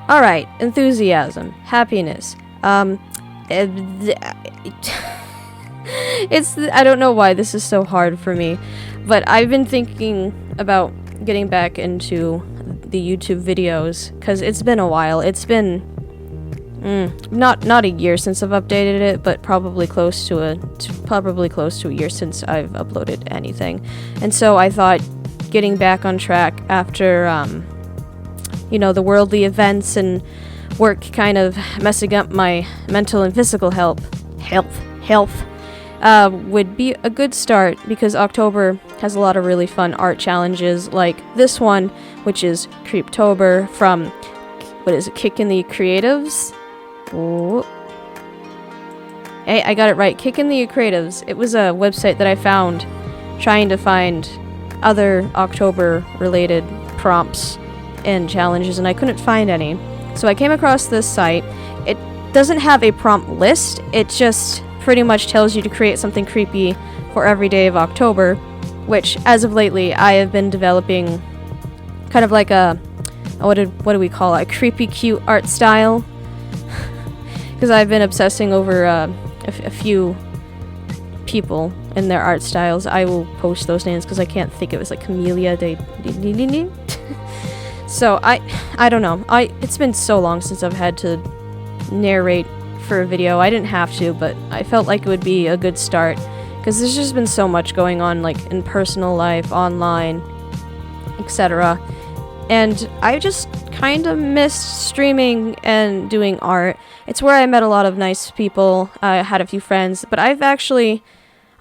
Alright, enthusiasm, happiness. I don't know why this is so hard for me, but I've been thinking about getting back into the YouTube videos, because it's been a while. It's been not a year since I've updated it, but probably close to a year since I've uploaded anything. And so I thought getting back on track after the worldly events and work kind of messing up my mental and physical health would be a good start, because October has a lot of really fun art challenges like this one, which is Creeptober from, what is it, Kickin' the Creatives? Ooh. Hey, I got it right, Kickin' the Creatives. It was a website that I found trying to find other October related prompts and challenges, and I couldn't find any. So I came across this site. It doesn't have a prompt list, it just pretty much tells you to create something creepy for every day of October, which as of lately I have been developing kind of like a, what do we call it, a creepy cute art style, because I've been obsessing over a few people and their art styles. I will post those names because I can't think of it. It's like Camellia de so I don't know. It's been so long since I've had to narrate for a video. I didn't have to, but I felt like it would be a good start, because there's just been so much going on, like in personal life, online, etc. And I just kind of missed streaming and doing art. It's where I met a lot of nice people. I had a few friends, but I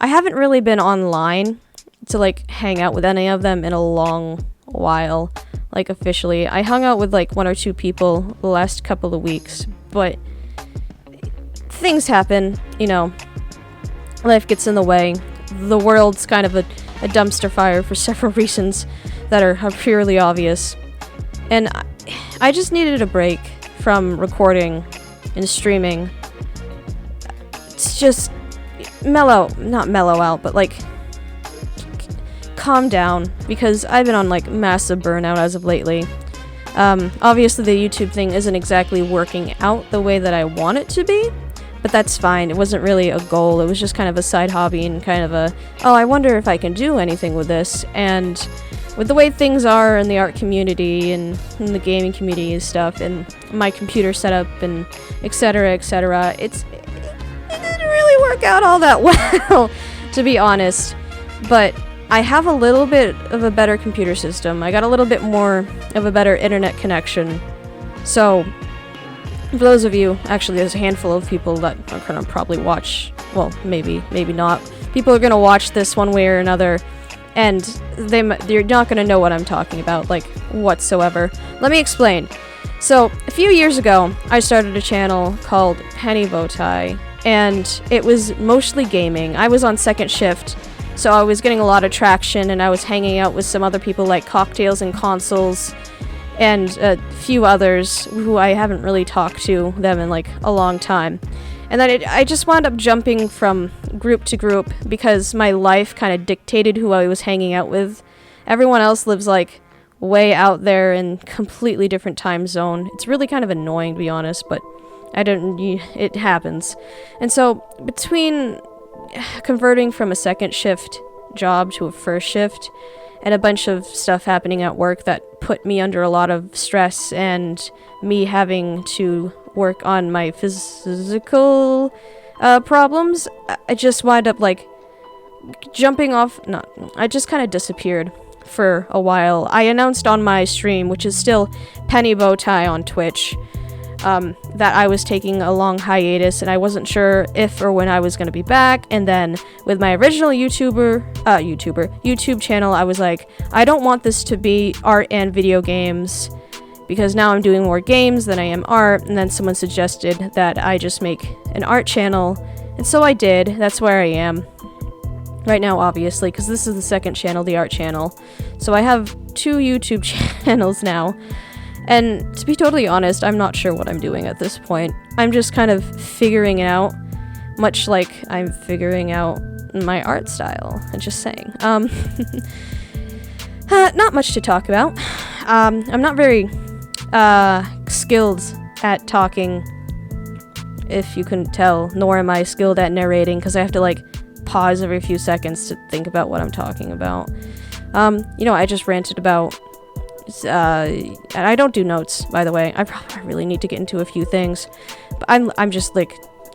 haven't really been online to like hang out with any of them in a long while, like officially. I hung out with like one or two people the last couple of weeks, but things happen, life gets in the way. The world's kind of a dumpster fire for several reasons that are purely obvious. And I just needed a break from recording and streaming. It's just not mellow out, but like calm down, because I've been on like massive burnout as of lately. Obviously the YouTube thing isn't exactly working out the way that I want it to be, but that's fine. It wasn't really a goal. It was just kind of a side hobby and kind of I wonder if I can do anything with this. And with the way things are in the art community and in the gaming community and stuff, and my computer setup and etc., it didn't really work out all that well, to be honest. But I have a little bit of a better computer system. I got a little bit more of a better internet connection. So, for those of you, actually there's a handful of people that are going to probably watch, well, maybe not. People are going to watch this one way or another, and they're not going to know what I'm talking about, like, whatsoever. Let me explain. So, a few years ago, I started a channel called Penny Bowtie, and it was mostly gaming. I was on second shift, so I was getting a lot of traction, and I was hanging out with some other people like Cocktails and Consoles, and a few others who I haven't really talked to them in like a long time. And then I just wound up jumping from group to group because my life kind of dictated who I was hanging out with. Everyone else lives like way out there in completely different time zone. It's really kind of annoying, to be honest, but it happens. And so between converting from a second shift job to a first shift, and a bunch of stuff happening at work that put me under a lot of stress, and me having to work on my physical problems, I just wound up like I just kind of disappeared for a while. I announced on my stream, which is still Penny Bowtie on Twitch, that I was taking a long hiatus, and I wasn't sure if or when I was going to be back. And then with my original YouTube channel, I was like, I don't want this to be art and video games, because now I'm doing more games than I am art. And then someone suggested that I just make an art channel, and so I did. That's where I am right now, obviously, because this is the second channel, the art channel. So I have 2 YouTube channels now. And to be totally honest, I'm not sure what I'm doing at this point. I'm just kind of figuring it out, much like I'm figuring out my art style. I'm just saying. Not much to talk about. I'm not very skilled at talking, if you couldn't tell, nor am I skilled at narrating, because I have to, like, pause every few seconds to think about what I'm talking about. You know, I just ranted about, and I don't do notes, by the way. I really need to get into a few things, but I'm just, like,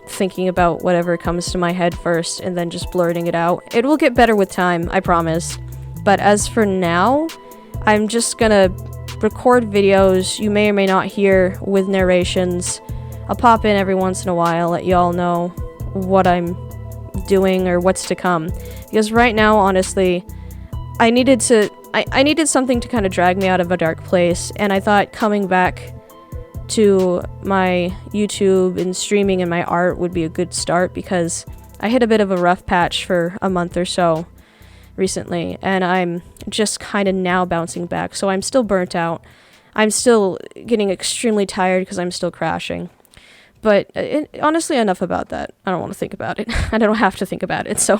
thinking about whatever comes to my head first, and then just blurting it out. It will get better with time, I promise. But as for now, I'm just gonna record videos you may or may not hear with narrations. I'll pop in every once in a while, let y'all know what I'm doing or what's to come. Because right now, honestly, I needed something to kind of drag me out of a dark place, and I thought coming back to my YouTube and streaming and my art would be a good start, because I hit a bit of a rough patch for a month or so recently, and I'm just kind of now bouncing back, so I'm still burnt out. I'm still getting extremely tired because I'm still crashing. But honestly, enough about that. I don't want to think about it. I don't have to think about it, so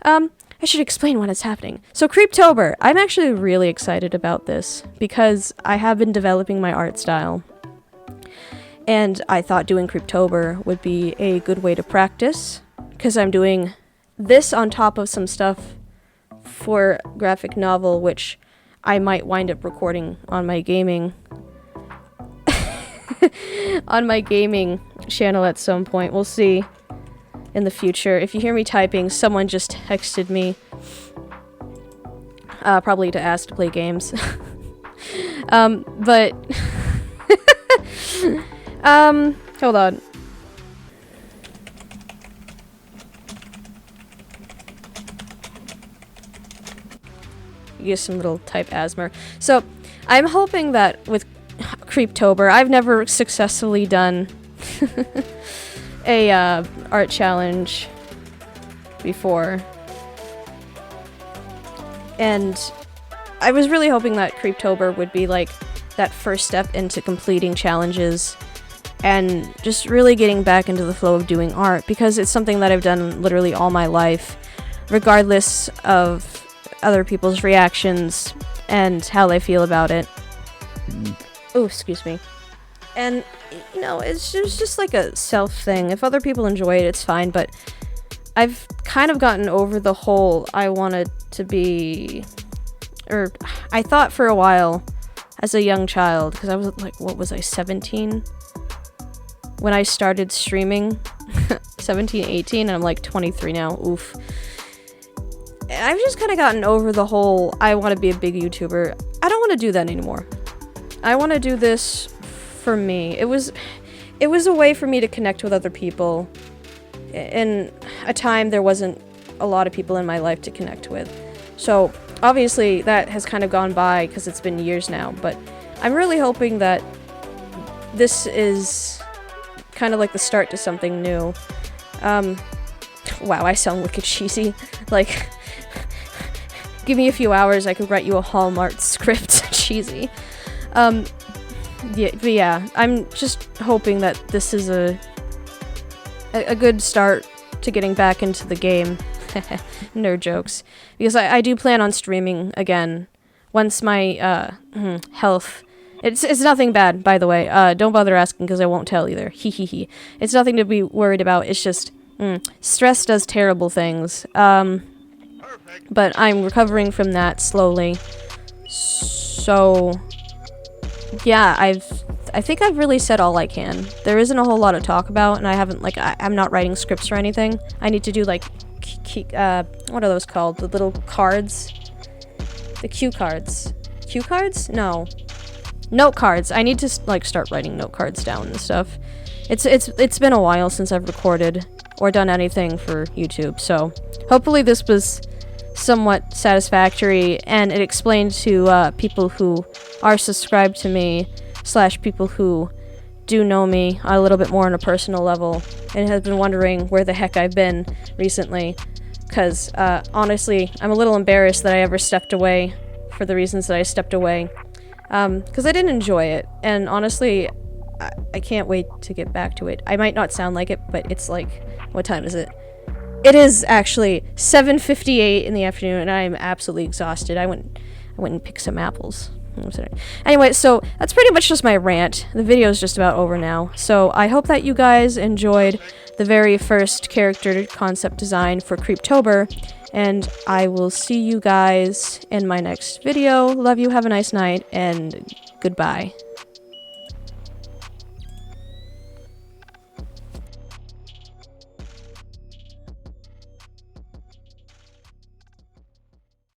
I should explain what is happening. So Creeptober, I'm actually really excited about this because I have been developing my art style, and I thought doing Creeptober would be a good way to practice, because I'm doing this on top of some stuff for graphic novel, which I might wind up recording on my gaming on my gaming channel at some point. We'll see in the future. If you hear me typing, someone just texted me, probably to ask to play games. But hold on. Use some little type asthma. So I'm hoping that with Creeptober, I've never successfully done a art challenge before, and I was really hoping that Creeptober would be like that first step into completing challenges and just really getting back into the flow of doing art, because it's something that I've done literally all my life, regardless of other people's reactions and how they feel about it. Oh, excuse me. And, you know, it's just like a self thing. If other people enjoy it, it's fine, but I've kind of gotten over the whole I wanted to be, or I thought for a while as a young child, because I was like, what was I, 17? When I started streaming, 17, 18, and I'm like 23 now, oof. I've just kind of gotten over the whole I want to be a big YouTuber. I don't want to do that anymore. I want to do this for me. It was a way for me to connect with other people in a time there wasn't a lot of people in my life to connect with. So obviously that has kind of gone by because it's been years now, but I'm really hoping that this is kind of like the start to something new. Wow, I sound wicked cheesy. Like, give me a few hours, I could write you a Hallmark script. Cheesy. Yeah, but yeah, I'm just hoping that this is a good start to getting back into the game. Nerd jokes. Because I do plan on streaming again once my health... It's nothing bad, by the way. Don't bother asking because I won't tell either. Hehehe. It's nothing to be worried about. It's just stress does terrible things. But I'm recovering from that slowly. So yeah, I think I've really said all I can. There isn't a whole lot to talk about, and I haven't, like, I'm not writing scripts or anything. I need to do, like, what are those called? The little cards? The cue cards. Cue cards? No. Note cards. I need to, like, start writing note cards down and stuff. It's been a while since I've recorded or done anything for YouTube, so hopefully this was somewhat satisfactory, and it explained to people who are subscribed to me / people who do know me a little bit more on a personal level and have been wondering where the heck I've been recently, because honestly I'm a little embarrassed that I ever stepped away for the reasons that I stepped away, because I didn't enjoy it, and honestly I can't wait to get back to it. I might not sound like it, but it's like, what time is it? It is actually 7:58 in the afternoon, and I am absolutely exhausted. I went and picked some apples. Anyway, so that's pretty much just my rant. The video is just about over now. So I hope that you guys enjoyed the very first character concept design for Creeptober, and I will see you guys in my next video. Love you, have a nice night, and goodbye.